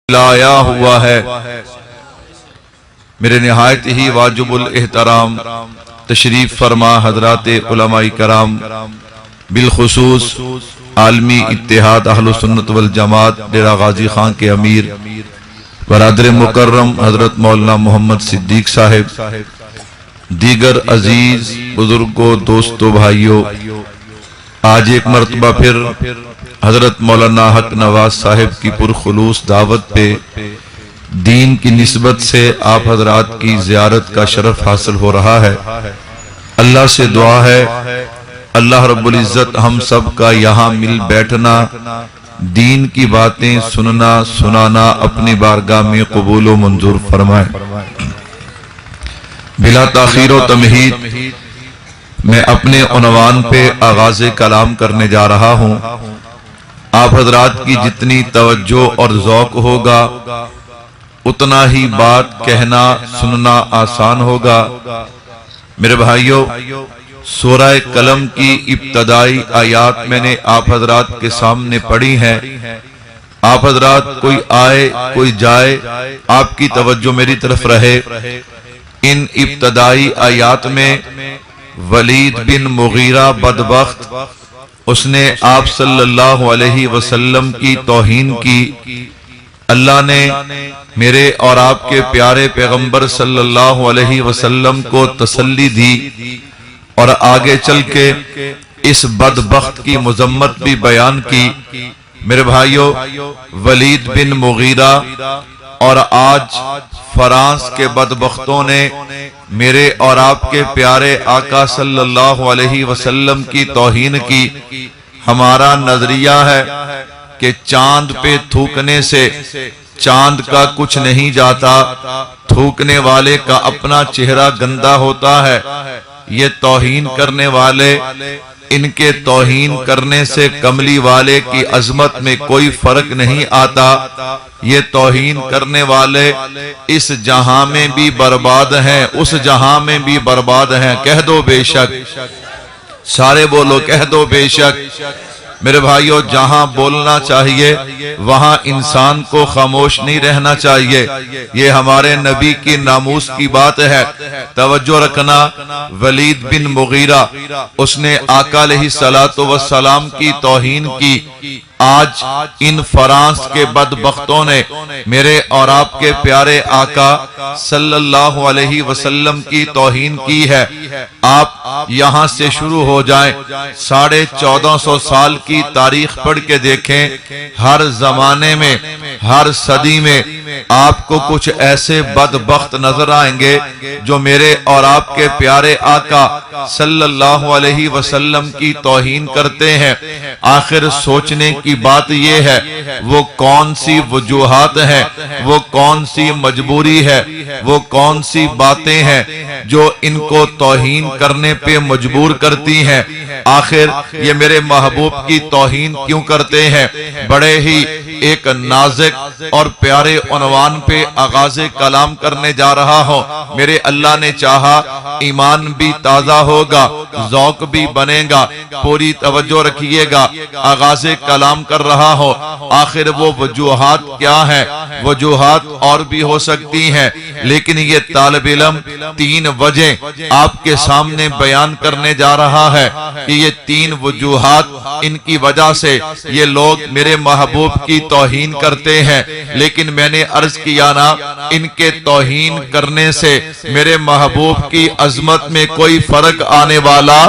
لایا ہوا ہے۔ میرے نہایت ہی واجب الاحترام تشریف فرما حضرات علماء کرام، بالخصوص عالمی اتحاد اہل سنت والجماعت ڈیرہ غازی خان کے امیر برادر مکرم حضرت مولانا محمد صدیق صاحب، دیگر عزیز بزرگوں، دوستوں، بھائیوں، آج ایک مرتبہ پھر حضرت مولانا حق نواز صاحب کی پرخلوص دعوت پہ دین کی نسبت سے آپ حضرات کی زیارت کا شرف حاصل ہو رہا ہے۔ اللہ سے دعا ہے اللہ رب العزت ہم سب کا یہاں مل بیٹھنا، دین کی باتیں سننا سنانا اپنی بارگاہ میں قبول و منظور فرمائے۔ بلا تاخیر و تمہید میں اپنے عنوان پہ آغاز کلام کرنے جا رہا ہوں۔ آپ حضرات کی جتنی توجہ اور ذوق ہوگا اتنا ہی بات کہنا سننا آسان ہوگا۔ میرے بھائیوں، سورہ قلم کی ابتدائی آیات میں نے آپ حضرات کے سامنے پڑھی ہیں۔ آپ حضرات کوئی آئے کوئی جائے، آپ کی توجہ میری طرف رہے۔ ان ابتدائی آیات میں ولید بن مغیرہ بدبخت، اس نے آپ صلی اللہ علیہ وسلم کی توہین کی۔ اللہ نے میرے اور آپ کے پیارے پیغمبر صلی اللہ علیہ وسلم کو تسلی دی اور آگے چل کے اس بدبخت کی مذمت بھی بیان کی۔ میرے بھائیوں، ولید بن مغیرہ اور آج فرانس کے بدبختوں نے میرے اور آپ کے پیارے آقا صلی اللہ علیہ وسلم کی توہین کی۔ ہمارا نظریہ ہے کہ چاند پہ تھوکنے سے چاند کا کچھ نہیں جاتا، تھوکنے والے کا اپنا چہرہ گندا ہوتا ہے۔ یہ توہین کرنے والے، ان کے توہین کرنے سے کملی والے کی عظمت میں کوئی فرق نہیں آتا۔ یہ توہین کرنے والے اس جہاں میں بھی برباد ہیں، اس جہاں میں بھی برباد ہیں۔ کہہ دو بے شک، سارے بولو کہہ دو بے شک۔ میرے بھائیوں، جہاں بولنا چاہیے وہاں انسان کو خاموش نہیں رہنا چاہیے۔ یہ ہمارے نبی کی ناموس کی بات ہے۔ توجہ رکھنا، ولید بن مغیرہ اس نے آقا علیہ السلام کی توہین کی۔ آج ان فرانس کے بدبختوں نے میرے اور آپ کے پیارے آقا صلی اللہ علیہ وسلم کی توہین کی ہے۔ آپ یہاں سے شروع ہو جائیں، 1450 سال کی تاریخ پڑھ کے دیکھیں، ہر زمانے میں ہر صدی میں آپ کو کچھ ایسے بدبخت نظر آئیں گے جو میرے اور آپ کے پیارے آقا صلی اللہ علیہ وسلم کی توہین کرتے ہیں۔ آخر سوچنے کی بات یہ ہے، وہ کون سی وجوہات ہیں، وہ کون سی مجبوری ہے، وہ کون سی باتیں ہیں جو ان کو توہین کرنے پہ مجبور کرتی ہیں۔ آخر یہ میرے محبوب کی توہین کیوں کرتے ہیں؟ بڑے ہی ایک نازک اور پیارے عنوان پہ آغاز کلام کرنے جا رہا ہوں۔ میرے اللہ نے چاہا ایمان بھی تازہ ہوگا، ذوق بھی بنے گا۔ پوری توجہ رکھیے گا، آغاز کلام کر رہا ہوں۔ آخر وہ وجوہات کیا ہیں؟ وجوہات اور بھی ہو سکتی ہیں، لیکن یہ طالب علم 3 وجہ آپ کے سامنے بیان کرنے جا رہا ہے کہ یہ 3 وجوہات، ان کی وجہ سے یہ لوگ میرے محبوب کی توہین کرتے ہیں۔ لیکن میں نے عرض کیا نا، ان کے توہین کرنے سے میرے محبوب کی عظمت میں کوئی فرق آنے والا،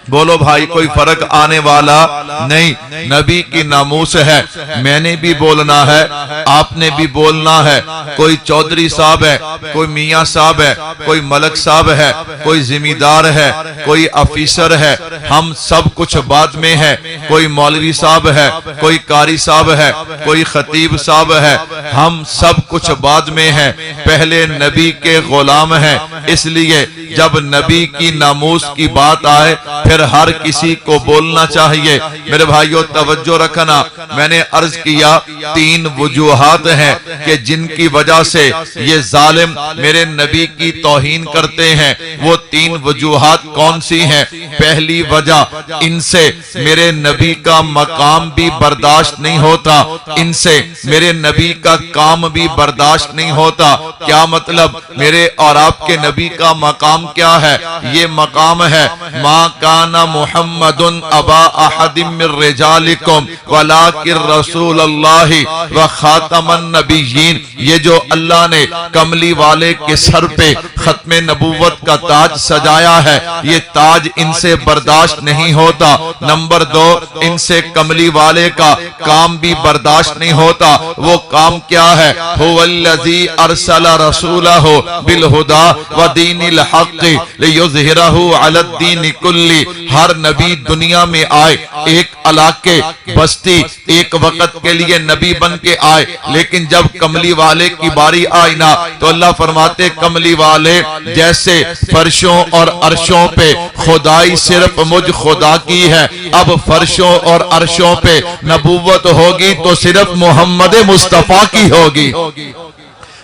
بولو بھائی کوئی فرق آنے والا نہیں۔ نبی کی ناموس ہے، میں نے بھی بولنا ہے، آپ نے بھی بولنا ہے۔ کوئی چودھری صاحب ہے، کوئی میاں صاحب ہے، کوئی ملک صاحب ہے، کوئی ذمہ ہے، کوئی افیسر ہے، ہم سب کچھ بعد میں ہے۔ کوئی مولوی صاحب ہے، کوئی قاری صاحب ہے، کوئی خطیب صاحب ہے، ہم سب کچھ بعد میں ہے۔ پہلے نبی کے غلام ہیں، اس لیے جب نبی کی ناموس کی بات آئے پھر ہر کسی کو بولنا چاہیے۔ میرے بھائیو توجہ رکھنا، میں نے عرض کیا 3 وجوہات ہیں کہ جن کی وجہ سے یہ ظالم میرے نبی کی توہین کرتے ہیں۔ وہ 3 وجوہات کون سی ہیں؟ پہلی وجہ، ان سے میرے نبی کا مقام بھی برداشت نہیں ہوتا، ان سے میرے نبی کا کام بھی برداشت نہیں ہوتا۔ کیا مطلب؟ میرے اور آپ کے نبی کا مقام کیا ہے؟ یہ مقام ہے ما کان محمد ابا احد من رجالکم ولکن رسول اللہ وخاتم النبیین۔ یہ جو اللہ نے کملی والے کے سر پہ ختم نبوت کا تاج سجایا ہے، یہ تاج ان سے برداشت نہیں ہوتا۔ نمبر 2، ان سے کملی والے کا کام بھی برداشت نہیں ہوتا۔ وہ کام کیا ہے؟ هو الذی ارسل رسولہ بالہدی ودین الحق لیظہرہ علی الدین کلہ۔ ہر نبی دنیا میں آئے، ایک علاقے بستی ایک وقت کے لیے نبی بن کے آئے، لیکن جب کملی والے کی باری آئی نا تو اللہ فرماتے کملی والے جیسے فرشوں اور عرشوں پہ خدائی صرف مجھ خدا کی ہے، اب فرشوں اور عرشوں پہ نبوت ہوگی تو صرف محمد مصطفیٰ کی ہوگی۔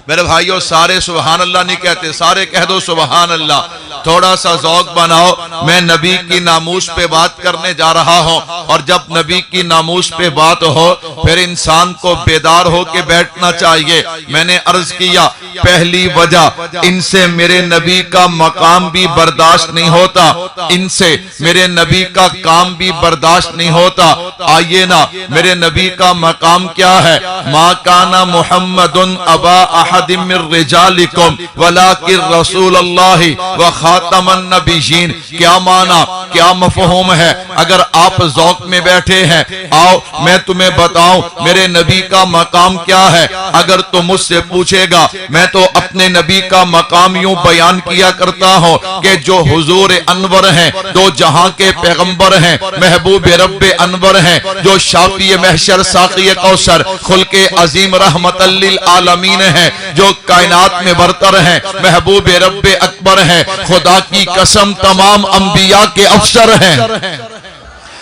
میرے بھائیوں سارے سبحان اللہ نہیں کہتے، سارے کہہ دو سبحان اللہ۔ تھوڑا سا ذوق بناؤ، میں نبی کی ناموس پہ بات کرنے جا رہا ہوں، اور جب نبی کی ناموس پہ بات ہو پھر انسان کو بیدار ہو کے بیٹھنا چاہیے۔ میں نے عرض کیا پہلی وجہ، ان سے میرے نبی کا مقام بھی برداشت نہیں ہوتا، ان سے میرے نبی کا کام بھی برداشت نہیں ہوتا۔ آئیے نا، میرے نبی کا مقام کیا ہے؟ ما کان محمد ابا احد من رجالکم ولکن رسول اللہ وخاتم النبیین۔ کیا معنی، کیا مفہوم ہے؟ اگر آپ ذوق میں بیٹھے ہیں، آؤ میں تمہیں بتاؤں میرے نبی کا مقام کیا ہے۔ اگر تم مجھ سے پوچھے گا، میں تو اپنے نبی کا مقام یوں بیان کیا کرتا ہوں کہ جو حضور انور ہیں، دو جہاں کے پیغمبر ہیں، محبوب رب انور ہیں، جو شافی محشر ساقی کوثر خلق عظیم رحمت للعالمین ہیں، جو کائنات میں برتر ہیں، محبوب رب اکبر ہیں، خدا کی قسم تمام انبیاء کے افسر ہیں۔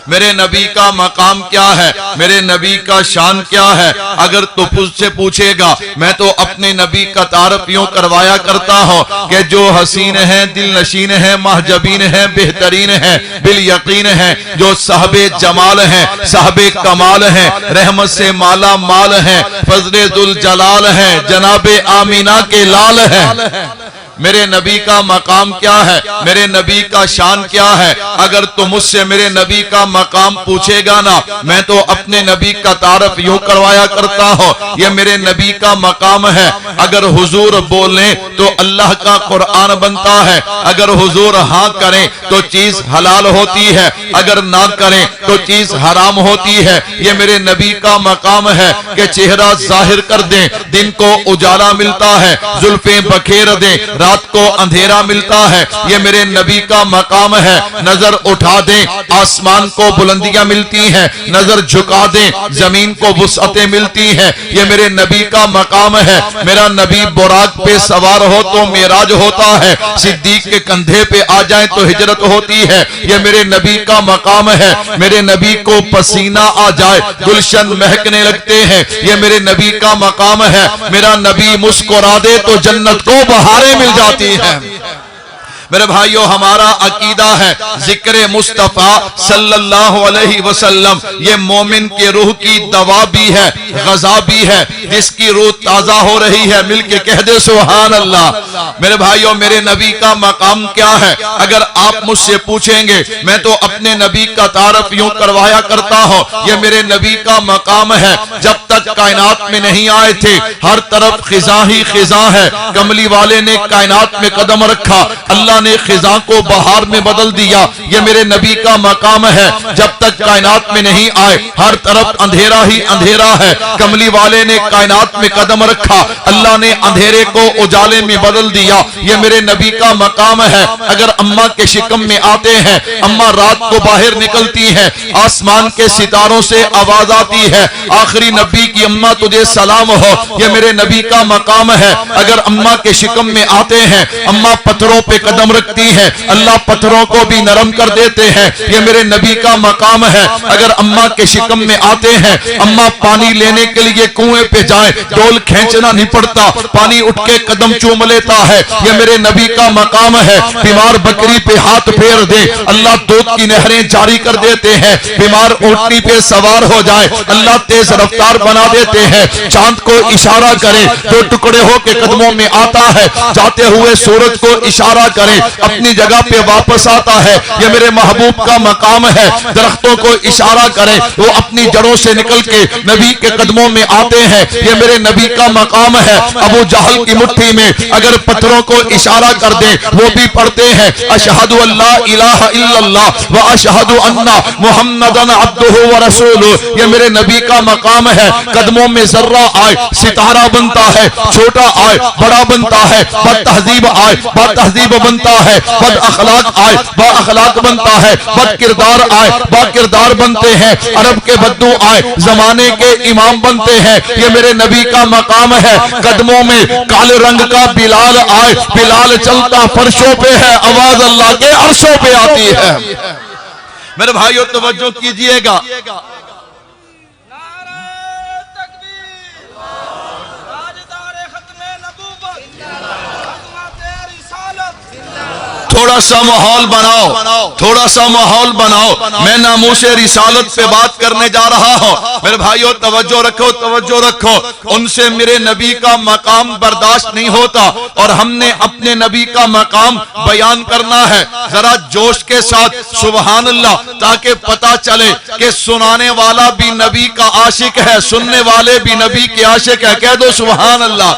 میرے نبی کا مقام کیا ہے؟ میرے نبی کا شان کیا ہے؟ اگر تو مجھ سے پوچھے گا، میں تو اپنے نبی کا تعارف یوں کروایا کرتا ہوں کہ جو حسین ہیں، دل نشین ہیں، محجبین ہیں، بہترین ہیں، بالیقین ہیں، جو صاحب جمال ہیں، صاحب کمال ہیں، رحمت سے مالا مال ہیں، فضل ذوالجلال ہیں، جناب آمینہ کے لال ہیں۔ میرے نبی کا مقام کیا ہے؟ میرے نبی کا شان کیا ہے؟ اگر تم مجھ سے میرے نبی کا مقام پوچھے گا نا، میں تو اپنے نبی کا تعارف یوں کروایا کرتا ہوں، یہ میرے نبی کا مقام ہے۔ اگر حضور بولیں تو اللہ کا قرآن بنتا ہے، اگر حضور ہاں کریں تو چیز حلال ہوتی ہے، اگر نہ کریں تو چیز حرام ہوتی ہے۔ یہ میرے نبی کا مقام ہے کہ چہرہ ظاہر کر دیں، دن کو اجالا ملتا ہے، زلفیں بکھیر دیں، رات کو اندھیرا ملتا ہے۔ یہ میرے نبی کا مقام ہے۔ نظر اٹھا دیں، آسمان کو بلندیاں ملتی ہیں، نظر جھکا دیں، زمین کو وسعتیں ملتی ہیں۔ یہ میرے نبی کا مقام ہے۔ میرا نبی براق پہ سوار ہو تو معراج ہوتا ہے، صدیق کے کندھے پہ آ جائیں تو ہجرت ہوتی ہے۔ یہ میرے نبی کا مقام ہے۔ میرے نبی کو پسینہ آ جائے گلشن مہکنے لگتے ہیں، یہ میرے نبی کا مقام ہے۔ میرا نبی مسکرا دے تو جنت کو بہاریں مل جاتی ہیں۔ میرے بھائیو ہمارا عقیدہ ہے ذکر مصطفیٰ صلی اللہ علیہ وسلم یہ مومن کے روح کی دوا بھی ہے، غذا بھی ہے، جس کی روح تازہ ہو رہی ہے، مل کے کہہ دے سبحان اللہ۔ میرے بھائیو میرے نبی کا مقام کیا ہے؟ اگر آپ مجھ سے پوچھیں گے، میں تو اپنے نبی کا تعارف یوں کروایا کرتا ہوں، یہ میرے نبی کا مقام ہے۔ جب تک کائنات میں نہیں آئے تھے ہر طرف خزاں ہی خزاں ہے، کملی والے نے کائنات میں قدم رکھا، اللہ نے خزاں کو بہار میں بدل دیا، یہ میرے نبی کا مقام ہے۔ جب تک کائنات میں نہیں آئے ہر طرف اندھیرا ہی اندھیرا ہے۔ کملی والے نے کائنات میں قدم رکھا، اللہ نے اندھیرے کو اجالے میں بدل دیا، یہ میرے نبی کا مقام ہے۔ اگر اماں کے شکم میں آتے ہیں، اماں رات کو باہر نکلتی ہیں، آسمان کے ستاروں سے آواز آتی ہے، آخری نبی کی اماں تجھے سلام ہو، یہ میرے نبی کا مقام ہے۔ اگر اماں کے شکم میں آتے ہیں، اماں پتھروں پہ قدم رکھتی ہیں، اللہ پتھروں کو بھی نرم کر دیتے ہیں، یہ میرے نبی کا مقام ہے۔ اگر اماں کے شکم میں آتے ہیں، اماں پانی لینے کے لیے کنویں پہ جائیں، ڈول کھینچنا نہیں پڑتا، پانی اٹھ کے قدم چوم لیتا ہے، یہ میرے نبی کا مقام ہے۔ بیمار بکری پہ ہاتھ پھیر دے، اللہ دودھ کی نہریں جاری کر دیتے ہیں۔ بیمار اونٹنی پہ سوار ہو جائے، اللہ تیز رفتار بنا دیتے ہیں۔ چاند کو اشارہ کرے تو ٹکڑے ہو کے قدموں میں آتا ہے، جاتے ہوئے سورج کو اشارہ کرے اپنی جگہ پہ واپس آتا ہے، یہ میرے محبوب کا مقام ہے۔ درختوں کو اشارہ کرے وہ اپنی جڑوں سے نکل کے نبی کے قدموں میں آتے ہیں، یہ میرے نبی کا مقام ہے۔ ابو جہل کی مٹھی میں اگر پتھروں کو اشارہ کر دیں وہ بھی پڑھتے ہیں، اشہد ان لا الہ الا اللہ و اشہد ان محمدن عبدہ و رسولہ، یہ میرے نبی کا مقام ہے۔ قدموں میں ذرہ آئے ستارہ بنتا ہے، چھوٹا آئے بڑا بنتا ہے، بد تہذیب آئے با تہذیب بنتا ہے، بد اخلاق آئے با اخلاق بنتا ہے، بد کردار آئے با کردار بنتے ہیں، عرب کے بدو آئے زمانے کے امام بنتے ہیں، یہ میرے نبی کا مقام ہے۔ قدموں میں کالے رنگ کا بلال آئے، بلال چلتا فرشوں پہ ہے، آواز اللہ کے عرشوں پہ آتی ہے۔ میرے بھائیو توجہ کیجئے گا، تھوڑا سا ماحول بناؤ، تھوڑا سا ماحول بناؤ، میں ناموس رسالت پہ بات کرنے جا رہا ہوں۔ میرے بھائیو توجہ رکھو، توجہ رکھو، ان سے میرے نبی کا مقام برداشت نہیں ہوتا اور ہم نے اپنے نبی کا مقام بیان کرنا ہے۔ ذرا جوش کے ساتھ سبحان اللہ، تاکہ پتا چلے کہ سنانے والا بھی نبی کا عاشق ہے، سننے والے بھی نبی کے عاشق ہے، کہہ دو سبحان اللہ۔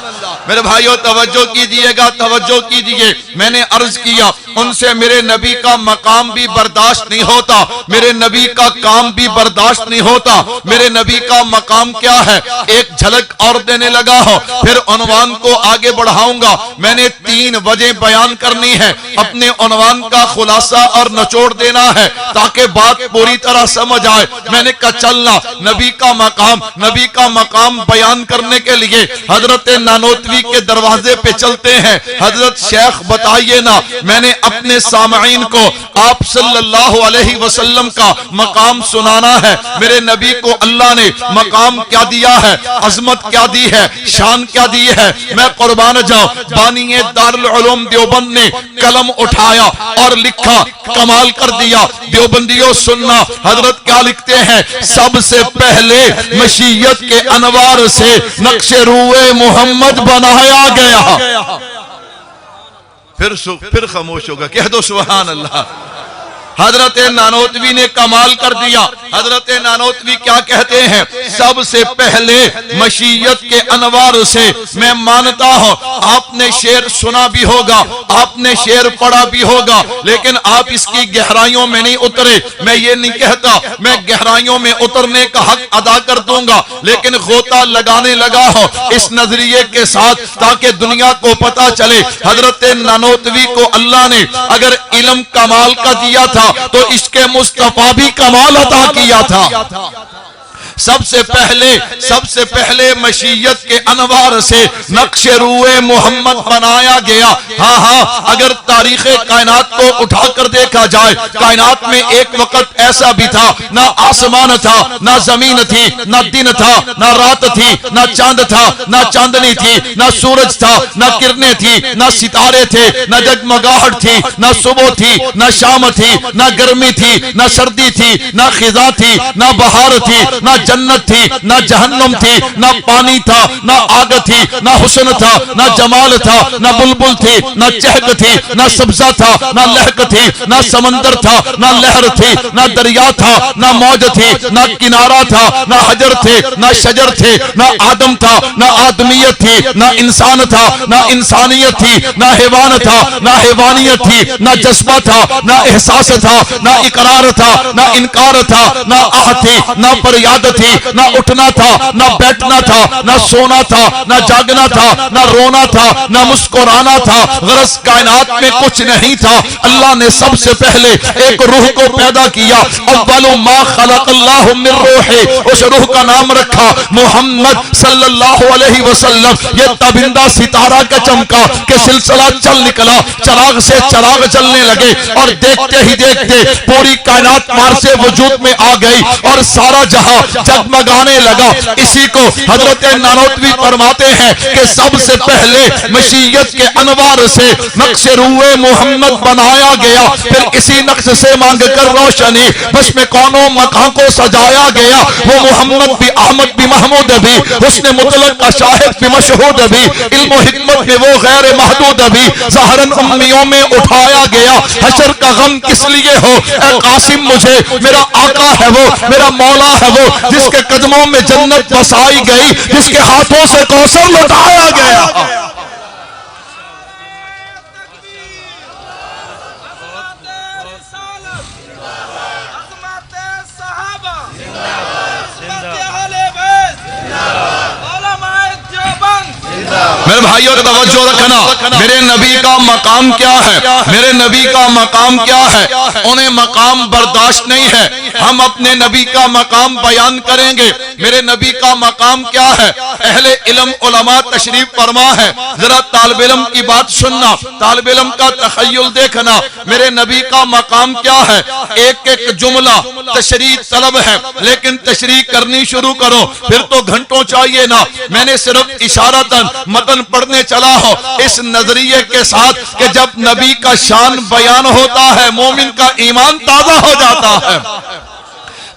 میرے بھائیو توجہ کیجئے گا، توجہ کیجئے، میں نے عرض کیا ان سے میرے نبی کا مقام بھی برداشت نہیں ہوتا، میرے نبی کا کام بھی برداشت نہیں ہوتا۔ میرے نبی کا مقام کیا ہے ایک جھلک اور دینے لگا ہوں، پھر عنوان کو آگے بڑھاؤں گا۔ میں نے 3 وجہ بیان کرنی ہے، اپنے عنوان کا خلاصہ اور نچوڑ دینا ہے تاکہ بات پوری طرح سمجھ آئے۔ میں نے کہا چلنا نبی کا مقام، نبی کا مقام بیان کرنے کے لیے حضرت نانوتوی کے دروازے پہ چلتے ہیں۔ حضرت شیخ بتائیے نا، میں نے اپنے سامعین کو آپ صلی اللہ علیہ وسلم کا مقام سنانا ہے۔ میرے نبی کو اللہ نے مقام کیا دیا ہے، عظمت کیا دی ہے، شان کیا دی ہے۔ میں قربان جاؤں، بانی دارالعلوم دیوبند نے قلم اٹھایا اور لکھا، کمال کر دیا۔ دیوبندیوں سننا، حضرت کیا لکھتے ہیں، سب سے پہلے مشیت کے انوار سے نقش روئے محمد بنایا گیا۔ پھر خاموش ہوگا، کہہ دو سبحان اللہ۔ حضرت نانوتوی نے کمال کر دیا۔ حضرت نانوتوی کیا کہتے ہیں، سب سے پہلے مشیت کے انوار سے، میں مانتا ہوں آپ نے شعر سنا بھی ہوگا، آپ نے شعر پڑھا بھی ہوگا، لیکن آپ اس کی گہرائیوں میں نہیں اترے۔ میں یہ نہیں کہتا میں گہرائیوں میں اترنے کا حق ادا کر دوں گا، لیکن غوطہ لگانے لگا ہوں اس نظریے کے ساتھ تاکہ دنیا کو پتا چلے حضرت نانوتوی کو اللہ نے اگر علم کمال کا دیا تھا تو اس کے مصطفیٰ بھی کمال عطا کیا تھا۔ سب سے پہلے مشیت کے انوار سے نقش روئے محمد بنایا گیا۔ ہاں اگر تاریخ کائنات کو اٹھا کر دیکھا جائے، کائنات میں ایک وقت ایسا بھی تھا نہ آسمان تھا، نہ زمین تھی، نہ دن تھا، نہ رات تھی، نہ چاند تھا، نہ چاندنی تھی، نہ سورج تھا، نہ کرنیں تھی، نہ ستارے تھے، نہ جگمگاہٹ تھی، نہ صبح تھی، نہ شام تھی، نہ گرمی تھی، نہ سردی تھی، نہ خزاں تھی، نہ بہار تھی، نہ جنت تھی نہ جہنم تھی، نہ پانی تھا نہ آگ تھی، نہ حسن تھا نہ جمال تھا، نہ بلبل تھی نہ چہک تھی، نہ سبزہ تھا نہ لہک تھی، نہ سمندر تھا نہ لہر تھی، نہ دریا تھا نہ موج تھی، نہ کنارہ تھا نہ حجر تھے، نہ شجر تھے، نہ آدم تھا نہ آدمیت تھی، نہ انسان تھا نہ انسانیت تھی، نہ حیوان تھا نہ حیوانیت تھی، نہ جذبہ تھا نہ احساس تھا، نہ اقرار تھا نہ انکار تھا، نہ آہ تھی نہ فریاد تھی، نہ اٹھنا تھا نہ بیٹھنا تھا، نہ سونا تھا نہ جاگنا تھا، نہ رونا تھا نہ مسکرانا تھا، غرض کائنات میں کچھ نہیں تھا۔ اللہ نے سب سے پہلے ایک روح کو پیدا کیا، اول ما خلق اللہ من روح، اس روح کا نام رکھا محمد صلی اللہ علیہ وسلم۔ یہ تابندہ ستارہ کا چمکا کہ سلسلہ چل نکلا، چراغ سے چراغ چلنے لگے اور دیکھتے ہی دیکھتے پوری کائنات مارز وجود میں آ گئی اور سارا جہاں جگمگانے لگا۔ اسی کو حضرت نانوتوی فرماتے ہیں کہ سب سے پہلے مشیت کے انوار سے نقش روح محمد بنایا گیا، پھر اسی نقش سے مانگ کر روشنی بس میں کونوں مکان کو سجایا گیا۔ وہ محمد بھی احمد بھی محمود بھی، حسن مطلق کا شاہد بھی مشہود بھی، علم و حکمت میں وہ غیر محدود بھی، ظاہراً امیوں میں اٹھایا گیا۔ حشر کا غم کس لیے ہو اے قاسم، مجھے میرا آقا ہے وہ، میرا مولا ہے وہ، جس کے قدموں میں جنت بسائی گئی، جس کے ہاتھوں سے کوثر لٹایا گیا۔ میرے بھائیوں کا توجہ رکھنا، میرے نبی کا مقام کیا ہے، میرے نبی کا مقام کیا ہے؟ انہیں مقام برداشت نہیں ہے، ہم اپنے نبی کا مقام بیان کریں گے۔ میرے نبی کا مقام کیا ہے؟ اہل علم علماء تشریف فرما ہے، ذرا طالب علم کی بات سننا، طالب علم کا تخیل دیکھنا۔ میرے نبی کا مقام کیا ہے؟ ایک ایک جملہ تشریح طلب ہے، لیکن تشریح کرنی شروع کرو پھر تو گھنٹوں چاہیے نا۔ میں نے صرف اشارتاً متن پڑھنے چلا ہوں اس نظریے کے ساتھ کہ جب نبی کا شان بیان ہوتا ہے مومن کا ایمان تازہ ہو جاتا ہے۔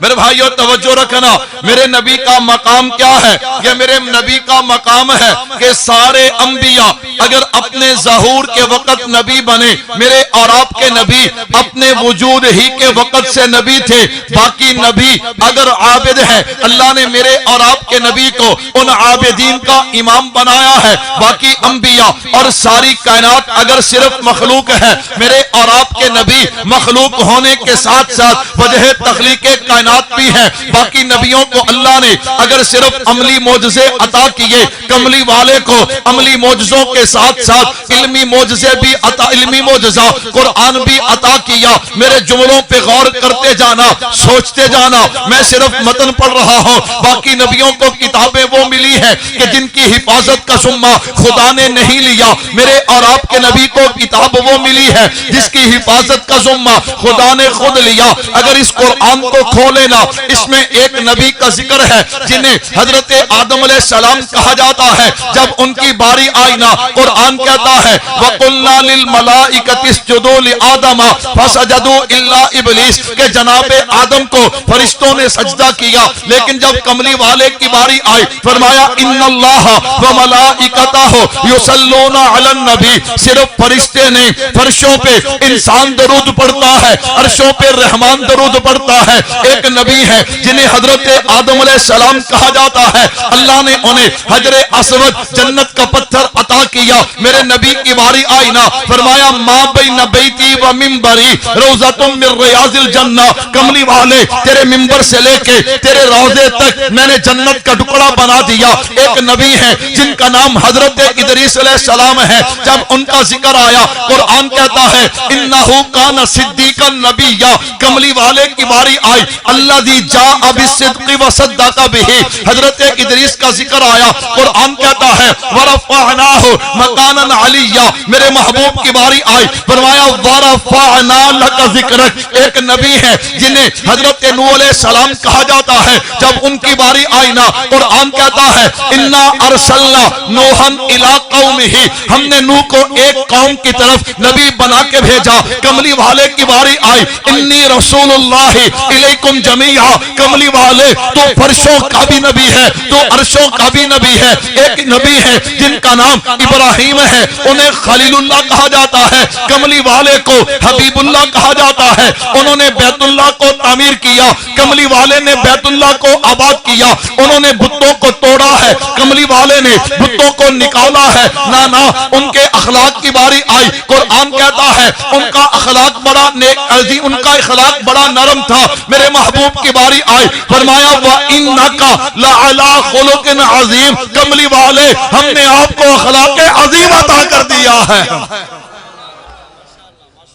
میرے بھائیوں توجہ رکھنا، میرے نبی کا مقام کیا ہے؟ یہ میرے نبی کا مقام ہے کہ سارے انبیاء اگر اپنے ظہور کے وقت نبی بنے، میرے اور آپ کے نبی اپنے وجود ہی کے وقت سے نبی تھے۔ باقی نبی اگر عابد ہیں، اللہ نے میرے اور آپ کے نبی کو ان عابدین کا امام بنایا ہے۔ باقی انبیاء اور ساری کائنات اگر صرف مخلوق ہے، میرے اور آپ کے نبی مخلوق ہونے کے ساتھ ساتھ وجہ تخلیق کائنات بھی ہیں۔ باقی نبیوں کو اللہ نے اگر صرف عملی معجزے عطا کیے، کملی والے کو عملی معجزوں کے ساتھ ساتھ علمی معجزے بھی عطا، علمی معجزہ قرآن بھی عطا کیا۔ میرے جملوں پہ غور کرتے جانا، سوچتے جانا، میں صرف متن پڑھ رہا ہوں۔ باقی نبیوں کو کتابیں وہ ملی ہیں کہ جن کی حفاظت کا ذمہ خدا نے نہیں لیا۔ میرے اور آپ کے نبی کو کتاب وہ ملی ہے جس کی حفاظت کا ذمہ خدا نے خود لیا۔ اگر اس قرآن کو کھولے نا، اس میں ایک نبی کا ذکر ہے جنہیں حضرت آدم علیہ السلام کہا جاتا ہے۔ جب ان کی باری آئی نا، قرآن کہتا ہے وَقُلْنَا لِلْمَلَائِكَةِ اسْجُدُوا لِآدَمَ فَسَجَدُوا إِلَّا إِبْلِيسَ کہ جناب آدم کو فرشتوں نے سجدہ کیا، لیکن جب کملی والے کی باری آئی فرمایا إِنَّ اللَّهَ وَمَلَائِكَتَهُ يُصَلُّونَ عَلَى النَّبِيِّ۔ صرف فرشتے نہیں، فرشوں پہ انسان درود پڑھتا ہے، عرشوں پہ رحمان درود پڑھتا ہے۔ ایک نبی ہے جنہیں حضرت آدم علیہ السلام کہا جاتا ہے، اللہ نے انہیں حجر اسود جنت کا پتھر عطا کیا۔ میرے نبی کی باری آئی نا، فرمایا ما بین بیتی و منبری روضۃ من ریاض الجنہ۔ کملی والے تیرے منبر سے لے کے تیرے روضے تک میں نے جنت کا ٹکڑا بنا دیا۔ ایک نبی ہے جن کا نام حضرت ادریس علیہ السلام ہے، جب ان کا ذکر آیا قرآن کہتا ہے انہ کان صدیقا نبیا۔ کملی والے کی باری آئی الذی جاء بالصدق وصدق بہ، حضرت ادریس کا ذکر آیا قرآن کہتا ہے ہے ورفعناہ مکانا علیہ، میرے محبوب کی باری آئی فرمایا ورفعنا لک ذکرک، ایک نبی ہے جنہیں حضرت نوح علیہ السلام کہا جاتا ہے، جب ان کی باری آئی نا قرآن کہتا ہے انا ارسلنا نوحا الی قومہ، ہم نے نوح کو ایک قوم کی طرف نبی بنا کے بھیجا، کملی والے کی باری آئی انی رسول اللہ الیکم جمیعا، کملی والے تو فرشوں کا بھی نبی ہے تو عرشوں کا بھی نبی ہے، ایک نبی ہے جن کا نام ابراہیم ہے، انہیں خلیل اللہ کہا جاتا ہے، کملی والے کو حبیب اللہ کہا جاتا ہے، انہوں نے بیت اللہ کو تعمیر کیا، کملی والے نے بیت اللہ کو آباد کیا، انہوں نے بتوں کو توڑا ہے، کملی والے نے بتوں کو نکالا ہے، نانا ان کے اخلاق کی باری آئی، قرآن کہتا ہے ان کا اخلاق بڑا نیک عظیم، ان کا اخلاق بڑا نرم تھا، میرے محبوب کی باری آئی فرمایا وَإِنَّكَ لَعَلَىٰ خُلُقٍ عَظِيمٍ، کملی والے ہم نے آپ کو اخلاق عظیم عطا کر دیا ہے۔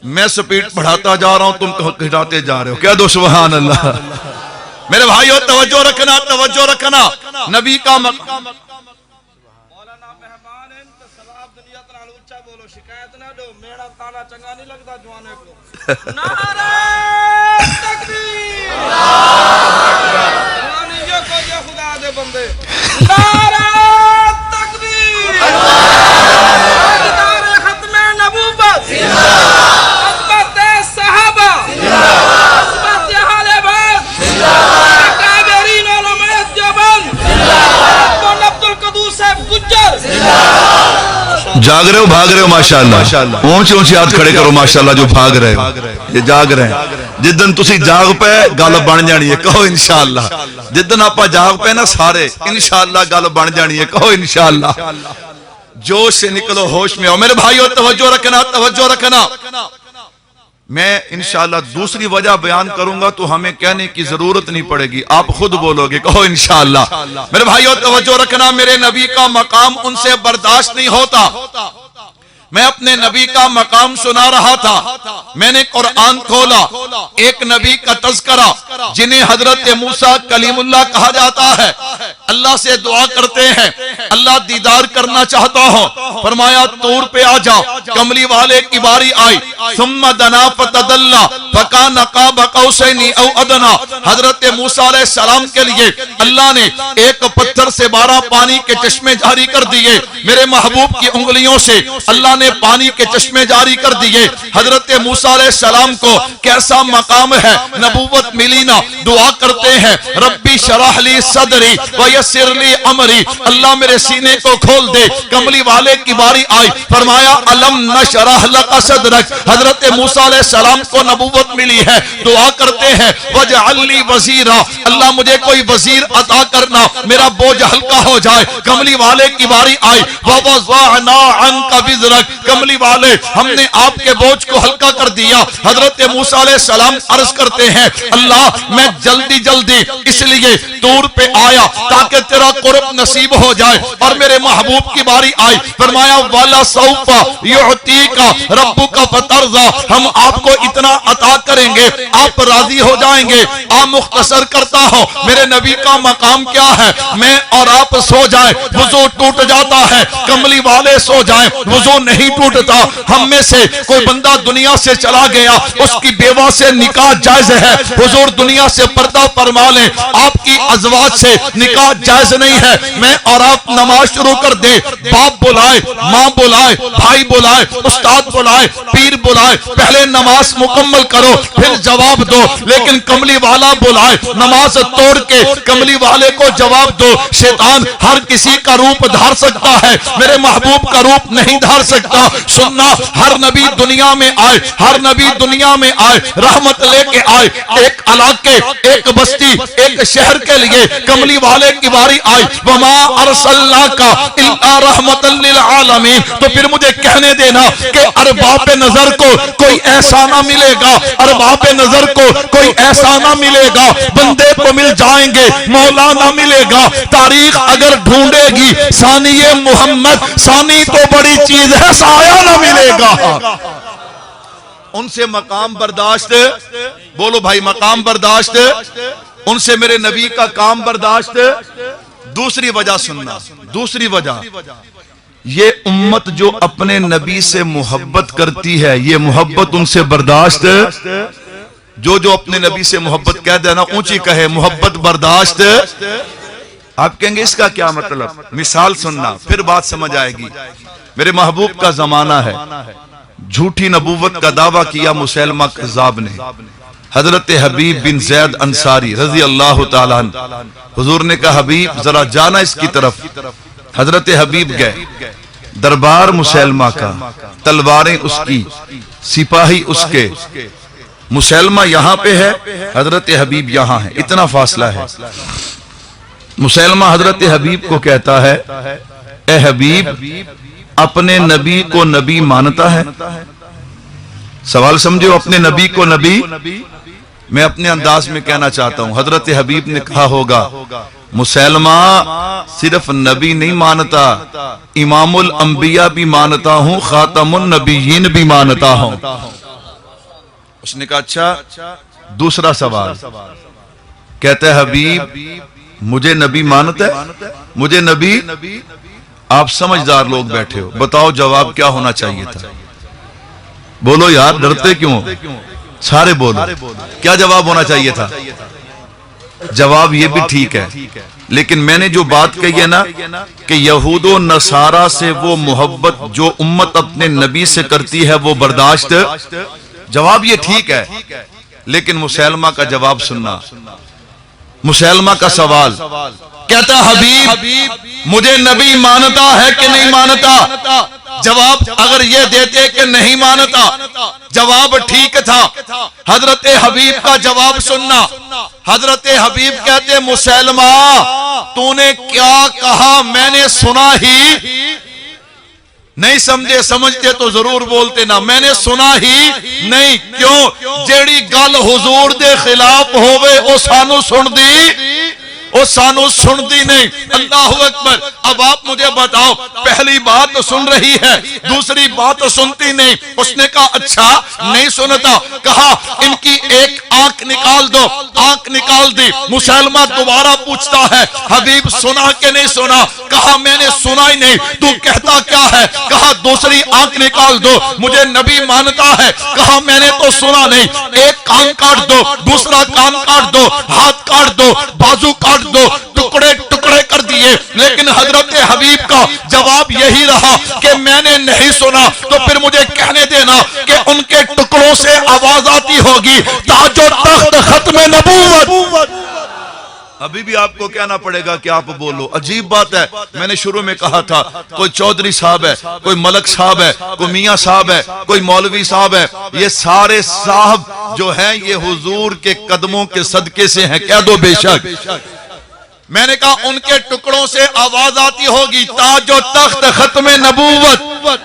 میں سپیڈ بڑھاتا جا رہا ہوں، تم گھٹاتے جا رہے ہو، کہہ دو سبحان اللہ۔ میرے بھائیو توجہ رکھنا، توجہ رکھنا، نبی کا مقام، مولانا مہمان ہیں تو سلام دنیا ترال اونچا بولو، شکایت نہ دو، میرا تانا چنگا نہیں لگتا جوانے کو۔ نعرہ تکبیر، غنیوں کو جو خدا دے بندے، نعرہ تکبیر، تاجدار ختم نبوت، عظمت صحابہ، عظمت اہل بیت، اکابرین علماء دیوبند، مولانا عبد القدوس صاحب گجر، جاگ رہے ہو بھاگ رہے ہو ماشاءاللہ، اونچی اونچی ہاتھ کھڑے کرو ماشاءاللہ جو بھاگ رہے ہو، یہ جاگ رہے ہیں، جدن تسی جاگ پہ گل بن جانی ہے، کہو انشاءاللہ، جدن آپا جاگ پہ نا سارے انشاءاللہ گل بن جانی ہے، کہو انشاءاللہ، جوش سے نکلو ہوش میں آؤ۔ میرے بھائیو توجہ رکھنا، توجہ رکھنا، میں انشاءاللہ دوسری وجہ بیان کروں گا تو ہمیں کہنے کی ضرورت نہیں پڑے گی، آپ خود بولو گے، کہو انشاءاللہ۔ میرے بھائیو توجہ رکھنا، میرے نبی کا مقام ان سے برداشت نہیں ہوتا۔ میں اپنے نبی کا مقام سنا رہا تھا، میں نے قرآن کھولا، ایک نبی کا تذکرہ جنہیں حضرت موسیٰ کلیم اللہ کہا جاتا ہے، اللہ سے دعا کرتے ہیں اللہ دیدار کرنا چاہتا ہوں، فرمایا طور پہ آ جاؤ، کملی والے کی باری آئی، ثم دنا فتدلّا فکان قاب قوسین او ادنی، حضرت موسیٰ علیہ السلام کے لیے اللہ نے ایک پتھر سے 12 پانی کے چشمے جاری کر دیے، میرے محبوب کی انگلیوں سے اللہ نے پانی کے چشمے جاری کر دیے، حضرت موسیٰ علیہ السلام کو کیسا مقام ہے، نبوت ملی نا، دعا کرتے ہیں ربی شرح لی صدری ویسر لی امری، اللہ میرے سینے کو کھول دے، کملی والے کی باری آئی، فرمایا علم نشرح لک صدرک، حضرت موسیٰ علیہ السلام کو نبوت ملی ہے، دعا کرتے ہیں وجعل لی وزیرا، اللہ مجھے کوئی وزیر عطا کرنا، میرا بوجھ ہلکا ہو جائے، کملی والے کی باری آئی ووضعنا عنک وزرک، کملی والے ہم نے آپ کے بوجھ کو ہلکا کر دیا، حضرت موسیٰ علیہ السلام عرض کرتے ہیں اللہ میں جلدی جلدی اس لیے طور پہ آیا تاکہ تیرا قرب نصیب ہو جائے، اور میرے محبوب کی باری آئی، فرمایا والا سوف یعطیک ربک فترضی، ہم آپ کو اتنا عطا کریں گے آپ راضی ہو جائیں گے۔ آپ مختصر کرتا ہوں میرے نبی کا مقام کیا ہے، میں اور آپ سو جائیں وضو ٹوٹ جاتا ہے، کملی والے سو جائیں وضو نہیں ٹوٹتا، ہم میں سے کوئی بندہ دنیا سے چلا گیا اس کی بیوہ سے نکاح جائز ہے، حضور دنیا سے پردہ فرما لیں، آپ کی ازواج سے نکاح جائز نہیں ہے، میں اور آپ نماز شروع کر دیں، باپ بلائے، ماں بلائے، بھائی بلائے، استاد بلائے، پیر بلائے، پہلے نماز مکمل کرو پھر جواب دو، لیکن کملی والا بلائے نماز توڑ کے کملی والے کو جواب دو، شیطان ہر کسی کا روپ دھار سکتا ہے، میرے محبوب کا روپ نہیں دھار سکتا، سننا ہر نبی دنیا میں آئے، ہر نبی دنیا میں آئے رحمت لے کے آئے، ایک علاقے، ایک بستی، ایک شہر کے لیے کملی والے کی باری آئی وما ارسلناک الا رحمتا للعالمین، تو پھر مجھے کہنے دینا کہ ارباب نظر کو کوئی ایسا نہ ملے گا، ارباب نظر کو کوئی ایسا نہ ملے گا، بندے کو مل جائیں گے مولا نہ ملے گا، تاریخ اگر ڈھونڈے گی ثانی محمد، ثانی تو بڑی چیز ہے سایہ نہ ملے گا۔ ان سے مقام برداشت، بولو بھائی مقام برداشت، ان سے میرے نبی کا کام برداشت، دوسری وجہ سننا، دوسری وجہ یہ امت جو اپنے نبی سے محبت کرتی ہے، یہ محبت ان سے برداشت، جو اپنے نبی سے محبت کہہ دینا اونچی کہے محبت برداشت. آپ کہیں گے اس کا کیا مطلب؟ مثال سننا پھر بات سمجھ آئے گی. میرے محبوب کا زمانہ ہے، جھوٹی نبوت کا دعویٰ کیا مسیلمہ کذاب نے. حضرت حبیب بن زید انصاری رضی اللہ تعالیٰ عنہ، حضور نے کہا حبیب ذرا جانا اس کی طرف. حضرت حبیب گئے، دربار مسیلمہ کا، تلواریں اس کی، سپاہی اس کے. مسیلمہ یہاں پہ ہے، حضرت حبیب یہاں ہے، اتنا فاصلہ ہے. مسیلمہ حضرت حبیب کو کہتا ہے اے حبیب اپنے نبی کو نبی مانتا ہے؟ سوال سمجھو، اپنے نبی کو نبی. میں اپنے انداز میں کہنا چاہتا ہوں، حضرت حبیب نے کہا ہوگا مسیلمہ صرف نبی نہیں مانتا، امام الانبیاء بھی مانتا ہوں، خاتم النبیین بھی مانتا ہوں. اس نے کہا اچھا دوسرا سوال. کہتا ہے حبیب مجھے نبی مانتا ہے؟ مجھے نبی. آپ سمجھدار لوگ بیٹھے ہو، بتاؤ جواب کیا ہونا چاہیے تھا؟ بولو یار، ڈرتے کیوں؟ سارے بولو، کیا جواب ہونا چاہیے تھا؟ جواب یہ بھی ٹھیک ہے، لیکن میں نے جو بات کہی ہے نا کہ یہود و نصارہ سے وہ محبت جو امت اپنے نبی سے کرتی ہے وہ برداشت. جواب یہ ٹھیک ہے، لیکن مسیلمہ کا جواب سننا. مسیلمہ کا سوال کہتا حبیب مجھے نبی مانتا ہے کہ نہیں مانتا؟ جواب اگر یہ دیتے کہ نہیں مانتا، جواب ٹھیک تھا. حضرت حبیب کا جواب سننا. حضرت حبیب کہتے مسیلمہ تو نے کیا کہا میں نے سنا ہی نہیں. سمجھے سمجھتے تو ضرور بولتے نا. میں نے سنا ہی نہیں. کیوں؟ جیڑی گل حضور دے خلاف ہوئے او سانو سن دی، او سانو سن دی نہیں. اللہ اکبر. اب آپ مجھے بتاؤ، پہلی بات سن رہی ہے، دوسری بات سنتی نہیں. اس نے کہا اچھا نہیں سنتا. کہا ان کی ایک آنکھ نکال دو. آنکھ نکال دی. مسیلمہ دوبارہ پوچھتا ہے حبیب سنا کہ نہیں سنا؟ کہا میں نے سنا ہی نہیں. تو کہتا کیا ہے؟ کہا دوسری آنکھ نکال دو. مجھے نبی مانتا ہے. کہا میں نے تو سنا نہیں. ایک کان کاٹ دو، دوسرا کان کاٹ دو، ہاتھ کاٹ دو، بازو کاٹ دو. ٹکڑے ٹکڑے کر دیے. لیکن حضرت حبیب کا جواب یہی رہا کہ میں نے نہیں سنا. تو پھر مجھے کہنے دینا کہ ان کے ٹکڑوں سے آواز آتی ہوگی تاج و تخت ختم نبوت. ابھی بھی آپ کو کہنا پڑے گا کہ آپ بولو. عجیب بات ہے، میں نے شروع میں کہا تھا کوئی چودھری صاحب ہے، کوئی ملک صاحب ہے، کوئی میاں صاحب ہے، کوئی مولوی صاحب ہے. یہ سارے صاحب جو ہیں یہ حضور کے قدموں کے صدقے سے ہیں. کہہ دو بے شک. میں نے کہا ان کے ٹکڑوں سے آواز آتی ہوگی تاج و تخت ختم نبوت.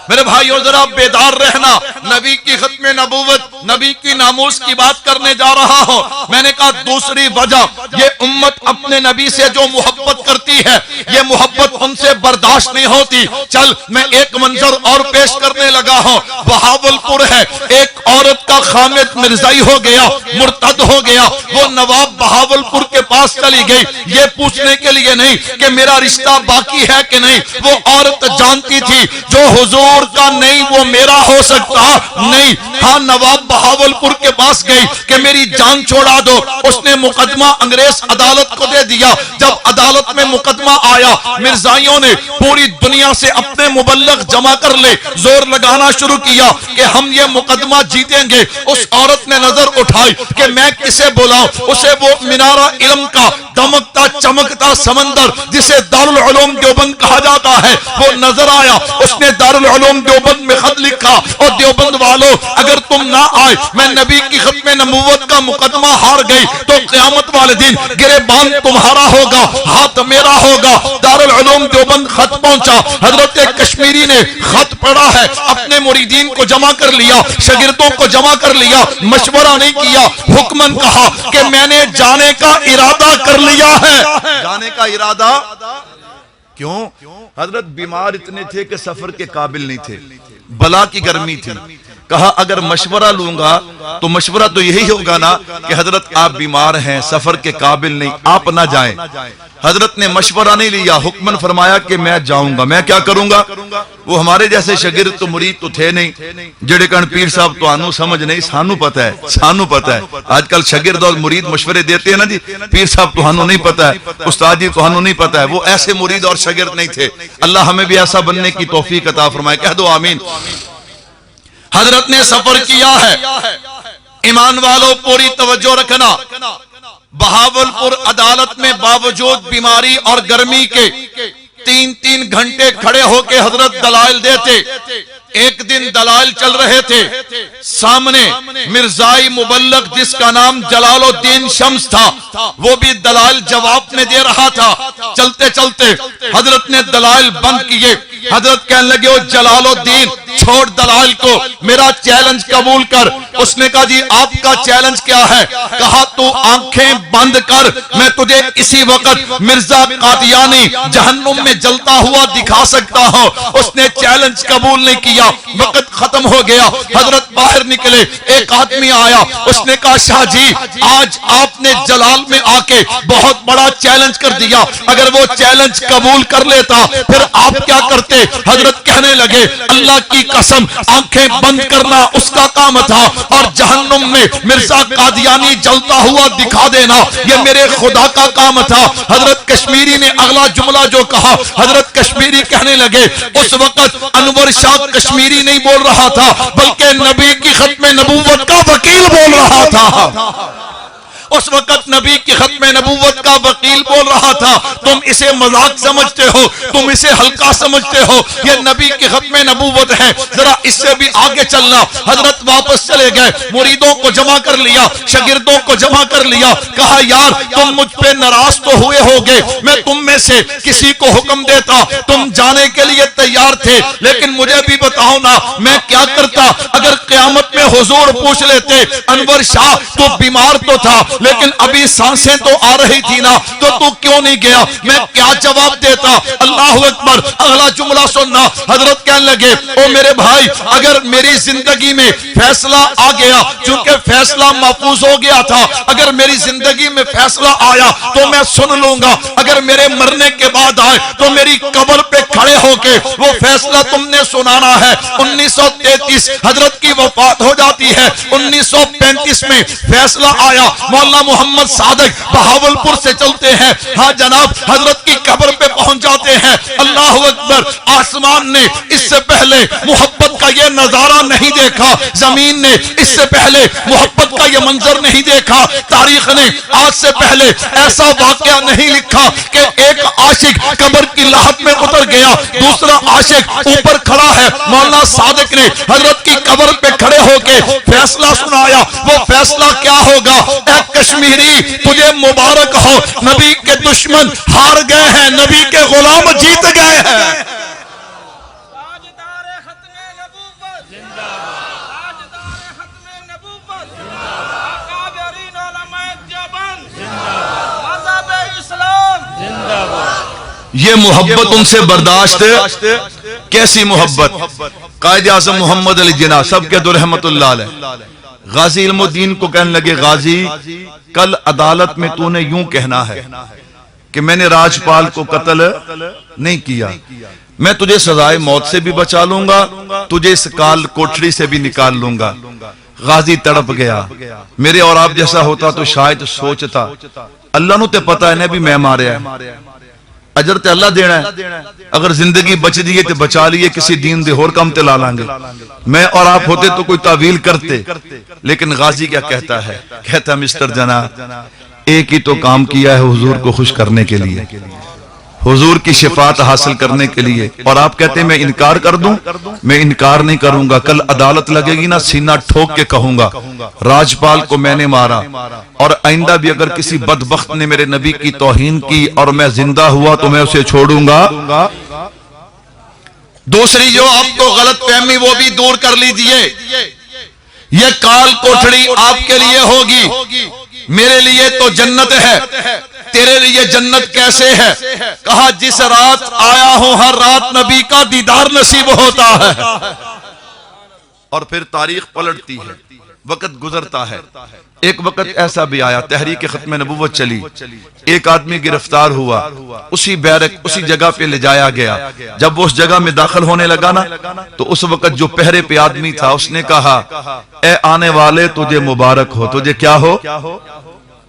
میرے بھائیو ذرا بیدار رہنا. نبی کی ختم نبوت، نبی کی ناموس کی بات کرنے جا رہا ہوں. میں نے کہا دوسری وجہ یہ امت اپنے نبی سے جو محبت کرتی ہے یہ محبت ان سے برداشت نہیں ہوتی. چل میں ایک منظر اور پیش کرنے لگا ہوں. بہاولپور ہے، ایک عورت کا خامد مرزائی ہو گیا، مرتد ہو گیا. وہ نواب بہاولپور کے پاس چلی گئی یہ پوچھنے کے لیے نہیں کہ میرا رشتہ باقی ہے کہ نہیں. وہ عورت جانتی تھی جو حضور کا نہیں وہ میرا ہو سکتا نہیں. ہاں نواب بہاولپور کے پاس گئی کہ میری جان چھوڑا دو. اس نے مقدمہ انگریز عدالت کو دے دیا. جب عدالت میں مقدمہ آیا مرزائیوں نے پوری دنیا سے اپنے مبلغ جمع کر لے، زور لگانا شروع کیا کہ ہم یہ مقدمہ جیتیں گے. اس عورت نے نظر اٹھائی کہ میں کسے بلاؤں. اسے وہ منارہ علم کا دمکتا چمکتا سمندر جسے دارالعلوم دیوبند کہا جاتا ہے وہ نظر آیا. اس نے دارالعلوم دیوبند میں خط لکھا اور دیوبند والوں اگر تم نہ آئے میں نبی کی ختم نبوت کا مقدمہ ہار گئی تو قیامت والے دن گریبان تمہارا ہوگا، ہاتھ میرا ہوگا. دارالعلوم دیوبند خط پہنچا. حضرت کشمیری نے خط پڑھا ہے، اپنے مریدین کو جمع کر لیا، شاگردوں کو جمع کر لیا، مشورہ نہیں کیا. حکمن کہا کہ میں نے جانے کا ارادہ کر لیا ہے. جانے کا ارادہ کیوں؟ حضرت بیمار اتنے تھے کہ سفر کے قابل نہیں تھے، بلا کی گرمی تھی. کہا اگر مشورہ لوں گا تو مشورہ تو یہی ہوگا نا کہ حضرت آپ بیمار ہیں، سفر کے قابل نہیں، آپ نہ جائیں۔ حضرت نے مشورہ نہیں لیا، حکمن فرمایا کہ میں جاؤں گا۔ میں کیا کروں گا؟ وہ ہمارے جیسے شاگرد تو مرید تو تھے نہیں جڑے کہن پیر صاحب تو آنو سمجھ نہیں، سانو پتہ ہے، سانو پتہ ہے۔ آج کل شاگرد اور مرید مشورے دیتے ہیں نا جی، پیر صاحب تو آنو نہیں پتہ ہے، استاد جی تو آنو نہیں پتہ ہے۔ وہ ایسے مرید اور شاگرد نہیں تھے۔ اللہ ہمیں بھی ایسا بننے کی توفیق عطا فرمائے، کہہ دو آمین۔ حضرت نے سفر کیا ہے، ایمان والوں پوری توجہ رکھنا۔ بہاولپور عدالت میں باوجود بیماری اور گرمی کے 3 گھنٹے کھڑے ہو کے حضرت دلائل دیتے۔ ایک دن دلائل چل رہے تھے، سامنے مرزائی مبلغ جس کا نام جلال الدین شمس تھا، وہ بھی دلائل جواب میں دے رہا تھا۔ چلتے چلتے حضرت نے دلائل بند کیے۔ حضرت کہنے لگے او جلال الدین چھوڑ دلائل کو، میرا چیلنج قبول کر۔ اس نے کہا جی آپ کا چیلنج کیا ہے؟ کہا تو آنکھیں بند کر، میں تجھے اسی وقت مرزا قادیانی جہنم میں جلتا ہوا دکھا سکتا ہوں۔ اس نے چیلنج قبول نہیں کیا، وقت ختم ہو گیا۔ حضرت باہر نکلے، ایک آدمی آیا، اس نے کہا شاہ جی آج آپ نے جلال میں آ کے بہت بڑا چیلنج کر دیا، اگر وہ چیلنج قبول کر لیتا پھر آپ کیا کرتے؟ حضرت کہنے لگے اللہ کی قسم آنکھیں بند کرنا اس کا کام تھا، اور جہنم میں مرزا قادیانی جلتا ہوا دکھا دینا یہ میرے خدا کا کام تھا۔ حضرت کشمیری نے اگلا جملہ جو کہا، حضرت کشمیری کہنے لگے اس وقت انور شاہ کشمیری نہیں بول رہا تھا بلکہ نبی کی ختم نبوت کا وکیل بول رہا تھا۔ اس وقت نبی کی ختم نبوت کا وکیل بول رہا تھا۔ تم اسے مذاق سمجھتے ہو، تم اسے ہلکا سمجھتے ہو، یہ نبی کی ختم نبوت ہے، ذرا اس سے بھی آگے چلنا۔ حضرت واپس چلے گئے، مریدوں کو جمع کر لیا، شاگردوں کو جمع کر لیا، کہا یار تم مجھ پہ ناراض تو ہوئے ہوگے، میں تم میں سے کسی کو حکم دیتا، تم جانے کے لیے تیار تھے، لیکن مجھے بھی بتاؤ نا میں کیا کرتا؟ اگر قیامت میں حضور پوچھ لیتے انور شاہ تو بیمار تو تھا لیکن ابھی سانسیں تو آ رہی تھی نا، تو کیوں نہیں گیا؟ میں کیا جواب دیتا؟ اللہ اکبر۔ اگلا جملہ سننا، حضرت کہنے لگے او میرے بھائی اگر میری زندگی میں فیصلہ آ گیا، چونکہ فیصلہ محفوظ ہو گیا تھا، اگر میری زندگی میں فیصلہ آیا تو میں سن لوں گا، اگر میرے مرنے کے بعد آئے تو میری قبر پہ کھڑے ہو کے وہ فیصلہ تم نے سنانا ہے۔ 1933 حضرت کی وفات ہو جاتی ہے، 1935 میں فیصلہ آیا، مولانا محمد صادق بہاولپور سے چلتے ہیں، ہاں جناب حضرت کی قبر پہ پہنچ جاتے ہیں۔ اللہ اکبر۔ آسمان نے اس سے پہلے محبت کا یہ نظارہ نہیں دیکھا، زمین نے اس سے پہلے محبت کا یہ منظر نہیں دیکھا، تاریخ نے آج سے پہلے ایسا واقعہ نہیں لکھا کہ ایک عاشق قبر کی لاحت میں اتر گیا، دوسرا عاشق اوپر کھڑا ہے۔ مولانا صادق نے حضرت کی قبر پہ کھڑے ہو کے فیصلہ سنایا۔ وہ فیصلہ کیا ہوگا؟ اے کشمیری تجھے مبارک ہو، نبی کے دشمن ہار گئے ہیں، نبی کے غلام جیت گئے ہیں۔ تاجدار ختم نبوت زندہ باد، تاجدار ختم نبوت زندہ باد، اکابرین علماء دیوبند زندہ باد، مذہب اسلام زندہ باد۔ یہ محبت ان سے برداشت، کیسی محبت؟ قائد اعظم محمد علی جناح سب کے دو رحمت اللہ علیہ غازی علم الدین کو کہنے لگے غازی کل عدالت میں تو نے یوں کہنا ہے کہ میں نے راجپال کو قتل نہیں کیا، میں تجھے سزائے موت سے بھی بچا لوں گا، تجھے اس کال کوٹڑی سے بھی نکال لوں گا۔ غازی تڑپ گیا، میرے اور آپ جیسا ہوتا تو شاید سوچتا اللہ نو تے پتا ہے نے بھی میں ماریا ہے، اجر تے اللہ دینا ہے، اگر زندگی بچ دیئے تے بچا لیے، کسی دین دے اور کم تے لالیں گے، میں اور آپ ہوتے تو کوئی تعویل کرتے۔ لیکن غازی کیا کہتا ہے؟ کہتا مسٹر جناح ایک ہی تو کام کیا ہے حضور کو خوش کرنے کے لیے، حضور کی شفاعت حاصل کرنے کے لیے، اور آپ کہتے ہیں میں انکار کر دوں؟ میں انکار نہیں کروں گا، کل عدالت لگے گی نا سینہ ٹھوک کے کہوں گا راجپال کو میں نے مارا، اور آئندہ بھی اگر کسی بدبخت نے میرے نبی کی توہین کی اور میں زندہ ہوا تو میں اسے چھوڑوں گا۔ دوسری جو آپ کو غلط فہمی وہ بھی دور کر لیجئے، یہ کال کوٹڑی آپ کے لیے ہوگی، میرے لیے تو جنت ہے، تیرے لیے جنت کیسے ہے؟ کہا جس رات آیا ہوں ہر رات نبی کا دیدار نصیب ہوتا ہے۔ اور پھر تاریخ پلٹتی ہے، وقت گزرتا ہے۔ ایک وقت ایسا بھی آیا، تحریک ختم نبوت چلی، ایک آدمی گرفتار ہوا، اسی بیرک اسی جگہ پہ لے جایا گیا۔ جب وہ اس جگہ میں داخل ہونے لگا نا تو اس وقت جو پہرے پہ آدمی تھا اس نے کہا اے آنے والے تجھے مبارک ہو۔ تجھے کیا ہو؟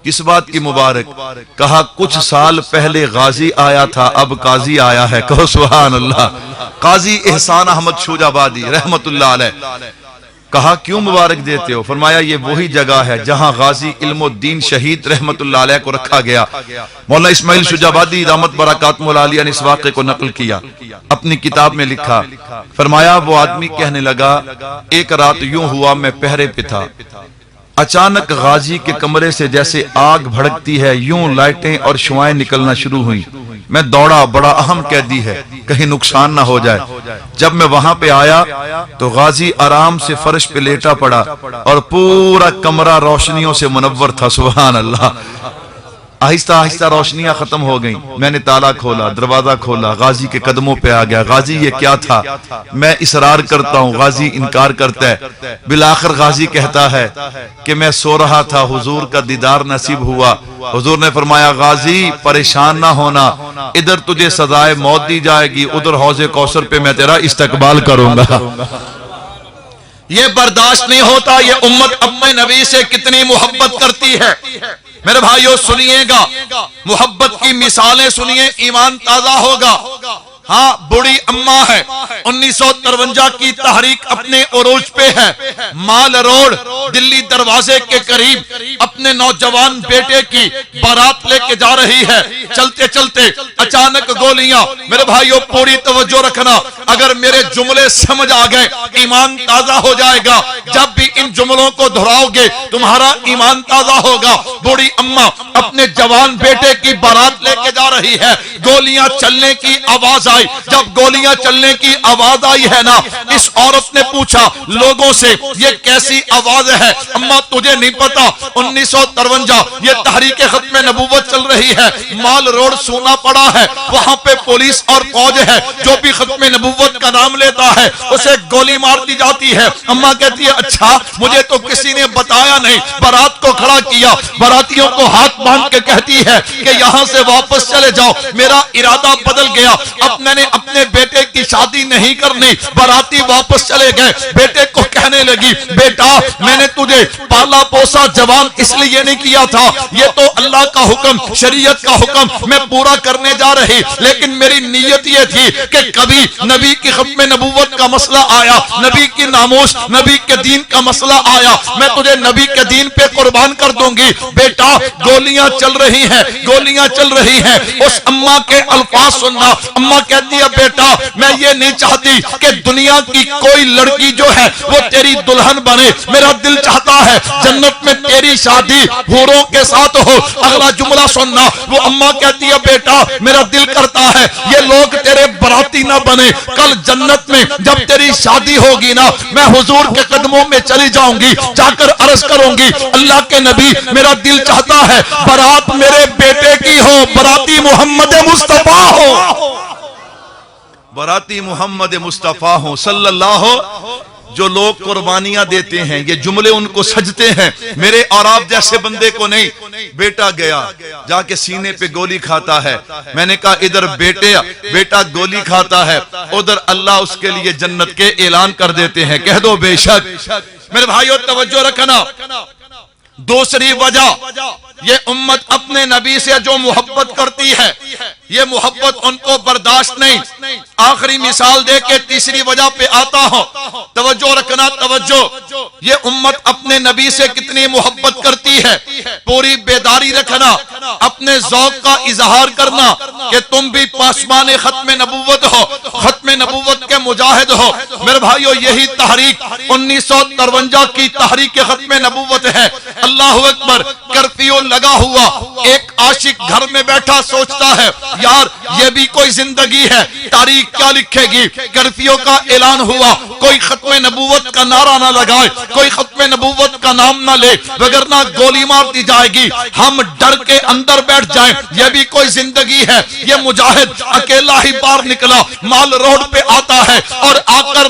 کس بات کی مبارک؟ کہا کچھ سال پہلے غازی آیا تھا، اب قاضی آیا ہے۔ کہو سبحان اللہ۔ قاضی احسان احمد شوجابادی رحمت اللہ علیہ۔ کہا کیوں مبارک دیتے ہو؟ فرمایا یہ وہی جگہ ہے جہاں غازی علم الدین شہید رحمت اللہ علیہ کو رکھا گیا۔ مولانا اسماعیل شوجابادی دامت برکاتہ العالیہ نے اس واقعے کو نقل کیا، اپنی کتاب میں لکھا۔ فرمایا وہ آدمی کہنے لگا ایک رات یوں ہوا میں پہرے پہ تھا، اچانک غازی کے کمرے سے جیسے آگ بھڑکتی ہے یوں لائٹیں اور شعائیں نکلنا شروع ہوئیں۔ میں دوڑا، بڑا اہم قیدی ہے، کہیں نقصان نہ ہو جائے۔ جب میں وہاں پہ آیا تو غازی آرام سے فرش پہ لیٹا پڑا اور پورا کمرہ روشنیوں سے منور تھا۔ سبحان اللہ۔ آہستہ آہستہ روشنیاں ختم ہو گئیں۔ میں نے تالا کھولا، دروازہ کھولا، غازی کے قدموں پہ آ گیا۔ غازی یہ کیا تھا؟ میں اصرار کرتا ہوں، غازی انکار کرتا ہے۔ بالآخر غازی کہتا ہے کہ میں سو رہا تھا، حضور کا دیدار نصیب ہوا۔ حضور نے فرمایا غازی پریشان نہ ہونا، ادھر تجھے سزائے موت دی جائے گی، ادھر حوض کوثر پہ میں تیرا استقبال کروں گا۔ یہ برداشت نہیں ہوتا۔ یہ امت اپنے نبی سے کتنی محبت کرتی ہے۔ میرے بھائیو سنیے گا، محبت کی مثالیں سنیے، ایمان تازہ ہوگا۔ ہاں بڑی اماں ہے، 1953 کی تحریک اپنے عروج پہ ہے۔ مال روڈ دلی دروازے کے قریب اپنے نوجوان بیٹے کی بارات لے کے جا رہی ہے۔ چلتے چلتے اچانک گولیاں۔ میرے بھائیو پوری توجہ رکھنا، اگر میرے جملے سمجھ آ گئے ایمان تازہ ہو جائے گا۔ جب بھی ان جملوں کو دہراؤ گے تمہارا ایمان تازہ ہوگا۔ بڑی اماں اپنے جوان بیٹے کی بارات لے کے جا رہی ہے، گولیاں چلنے کی آواز آئی۔ جب گولیاں چلنے کی آواز آئی ہے نا، اس عورت نے پوچھا لوگوں سے یہ کیسی آواز ہے؟ اماں تجھے نہیں پتا، 1953 یہ تحریک ختم نبوت چل رہی ہے، مال روڈ سونا پڑا ہے، وہاں پہ پولیس اور فوج ہے، جو بھی ختم نبوت کا نام لیتا ہے اسے گولی مار دی جاتی ہے۔ اماں کہتی ہے اچھا مجھے تو کسی نے بتایا نہیں۔ بارات کو کھڑا کیا، باراتیوں کو ہاتھ باندھ کے کہتی ہے کہ یہاں سے واپس چلے جاؤ، میرا ارادہ بدل گیا، اب میں نے اپنے بیٹے کی شادی نہیں کرنی۔ باراتی واپس چلے گئے، بیٹے کو کہنے لگی بیٹا میں نے تجھے پالا پوسا جوان اس لیے نہیں کیا تھا، یہ تو اللہ کا حکم، شریعت کا حکم میں پورا کرنے جا رہی، لیکن میری نیت یہ تھی کہ کبھی نبی کی ختم نبوت کا مسئلہ آیا، نبی کی ناموس، نبی کے دین کا مسئلہ آیا، میں تجھے نبی کے دین پہ قربان کر دوں گی۔ بیٹا گولیاں چل رہی ہیں، گولیاں چل رہی ہیں۔ اس اماں کے الفاظ سننا، اماں کہتی ہے بیٹا میں یہ نہیں چاہتی کہ دنیا کی کوئی لڑکی جو ہے وہ تیری دلہن بنے، میرا دل چاہتا ہے جنت میں تیری شادی حوروں کے ساتھ ہو۔ اگلا جملہ سننا، وہ اماں کہتی ہے بیٹا میرا دل کرتا ہے یہ لوگ تیرے براتی نہ بنے، کل جنت میں جب تیری شادی ہوگی نا میں حضور کے قدموں میں چلی جاؤں گی، جا کر عرض کروں گی اللہ کے نبی میرا دل چاہتا ہے برات میرے بیٹے کی ہو، براتی محمد مصطفیٰ ہو، براتی محمد مصطفیٰ ہوں صلی اللہ۔ جو لوگ قربانیاں دیتے ہیں یہ جملے ان کو سجتے ہیں، میرے اور آپ جیسے بندے کو نہیں۔ بیٹا گیا جا کے سینے پہ گولی کھاتا ہے، میں نے کہا ادھر بیٹا گولی کھاتا ہے، ادھر اللہ اس کے لیے جنت کے اعلان کر دیتے ہیں، کہہ دو بے شک۔ میرے بھائیو توجہ رکھنا، دوسری وجہ یہ امت اپنے نبی سے جو محبت کرتی ہے یہ محبت ان کو برداشت نہیں۔ آخری مثال دے کے تیسری وجہ پہ آتا ہوں، توجہ رکھنا توجہ۔ یہ امت اپنے نبی سے کتنی محبت کرتی ہے، پوری بیداری رکھنا، اپنے ذوق کا اظہار کرنا کہ تم بھی پاسبان ختم نبوت ہو، ختم نبوت کے مجاہد ہو۔ میرے بھائیو یہی تحریک 1953 کی تحریک ختم نبوت ہے۔ اللہ اکبر، کرفیو لگا ہوا، ایک عاشق گھر میں بیٹھا سوچتا ہے یار یہ بھی کوئی زندگی ہے، تاریخ کیا لکھے گی؟ کرفیو کا اعلان ہوا، کوئی ختم نبوت کا نعرہ نہ لگائے، کوئی ختم نبوت کا نام نہ لے وگرنہ گولی مار دی جائے گی، ہم ڈر کے اندر بیٹھ جائیں، یہ بھی کوئی زندگی ہے۔ یہ مجاہد اکیلا ہی باہر نکلا، مال روڈ پہ آتا ہے اور آ کر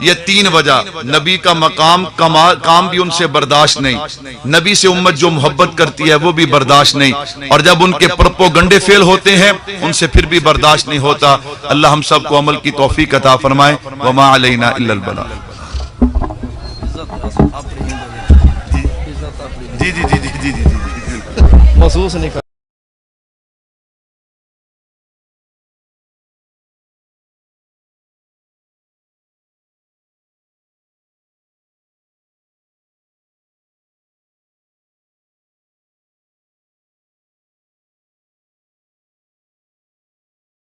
یہ تین وجہ، نبی کا مقام کام بھی ان سے برداشت نہیں، نبی سے امت جو محبت کرتی ہے وہ بھی برداشت نہیں، اور جب ان کے پروپیگنڈے فیل ہوتے ہیں ان سے پھر بھی برداشت نہیں ہوتا۔ اللہ ہم سب کو عمل کی توفیق عطا فرمائے۔ وما علینا الا البلاغ۔ محسوس نہیں